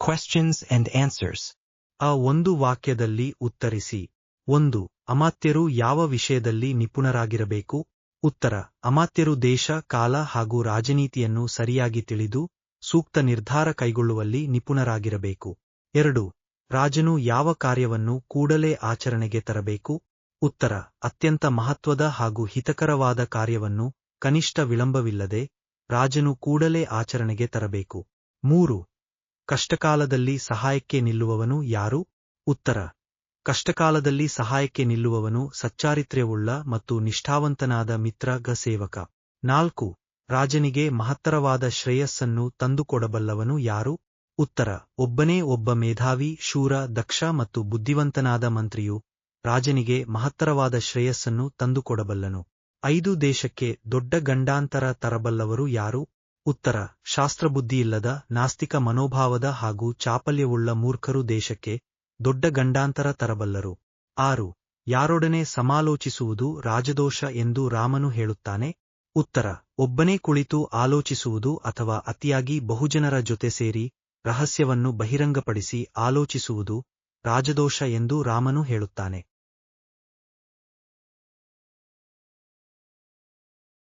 Questions and answers. ಆ ಒಂದು ವಾಕ್ಯದಲ್ಲಿ ಉತ್ತರಿಸಿ. 1. ಅಮಾತ್ಯರು ಯಾವ ವಿಷಯದಲ್ಲಿ ನಿಪುಣರಾಗಿರಬೇಕು? ಉತ್ತರ: ಅಮಾತ್ಯರು ದೇಶ, ಕಾಲ ಹಾಗೂ ರಾಜನೀತಿಯನ್ನು ಸರಿಯಾಗಿ ತಿಳಿದು ಸೂಕ್ತ ನಿರ್ಧಾರ ಕೈಗೊಳ್ಳುವಲ್ಲಿ ನಿಪುಣರಾಗಿರಬೇಕು. 2. ರಾಜನು ಯಾವ ಕಾರ್ಯವನ್ನು ಕೂಡಲೇ ಆಚರಣೆಗೆ ತರಬೇಕು? ಉತ್ತರ: ಅತ್ಯಂತ ಮಹತ್ವದ ಹಾಗೂ ಹಿತಕರವಾದ ಕಾರ್ಯವನ್ನು ಕನಿಷ್ಠ ವಿಳಂಬವಿಲ್ಲದೆ ರಾಜನು ಕೂಡಲೇ ಆಚರಣೆಗೆ ತರಬೇಕು. 3. ಕಷ್ಟಕಾಲದಲ್ಲಿ ಸಹಾಯಕ್ಕೆ ನಿಲ್ಲುವವನು ಯಾರು? ಉತ್ತರ: ಕಷ್ಟಕಾಲದಲ್ಲಿ ಸಹಾಯಕ್ಕೆ ನಿಲ್ಲುವವನು ಸಚ್ಚಾರಿತ್ರ್ಯವುಳ್ಳ ಮತ್ತು ನಿಷ್ಠಾವಂತನಾದ ಮಿತ್ರ ಸೇವಕ. 4. ರಾಜನಿಗೆ ಮಹತ್ತರವಾದ ಶ್ರೇಯಸ್ಸನ್ನು ತಂದುಕೊಡಬಲ್ಲವನು ಯಾರು? ಉತ್ತರ: ಒಬ್ಬನೇ ಒಬ್ಬ ಮೇಧಾವಿ, ಶೂರ, ದಕ್ಷ ಮತ್ತು ಬುದ್ಧಿವಂತನಾದ ಮಂತ್ರಿಯು ರಾಜನಿಗೆ ಮಹತ್ತರವಾದ ಶ್ರೇಯಸ್ಸನ್ನು ತಂದುಕೊಡಬಲ್ಲನು. 5. ದೇಶಕ್ಕೆ ದೊಡ್ಡ ಗಂಡಾಂತರ ತರಬಲ್ಲವರು ಯಾರು? ಉತ್ತರ: ಶಾಸ್ತ್ರಬುದ್ಧಿಯಿಲ್ಲದ, ನಾಸ್ತಿಕ ಮನೋಭಾವದ ಹಾಗೂ ಚಾಪಲ್ಯವುಳ್ಳ ಮೂರ್ಖರು ದೇಶಕ್ಕೆ ದೊಡ್ಡ ಗಂಡಾಂತರ ತರಬಲ್ಲರು. 6. ಯಾರೊಡನೆ ಸಮಾಲೋಚಿಸುವುದು ರಾಜದೋಷ ಎಂದು ರಾಮನು ಹೇಳುತ್ತಾನೆ? ಉತ್ತರ: ಒಬ್ಬನೇ ಕುಳಿತು ಆಲೋಚಿಸುವುದು ಅಥವಾ ಅತಿಯಾಗಿ ಬಹುಜನರ ಜೊತೆ ಸೇರಿ ರಹಸ್ಯವನ್ನು ಬಹಿರಂಗಪಡಿಸಿ ಆಲೋಚಿಸುವುದು ರಾಜದೋಷ ಎಂದು ರಾಮನು ಹೇಳುತ್ತಾನೆ.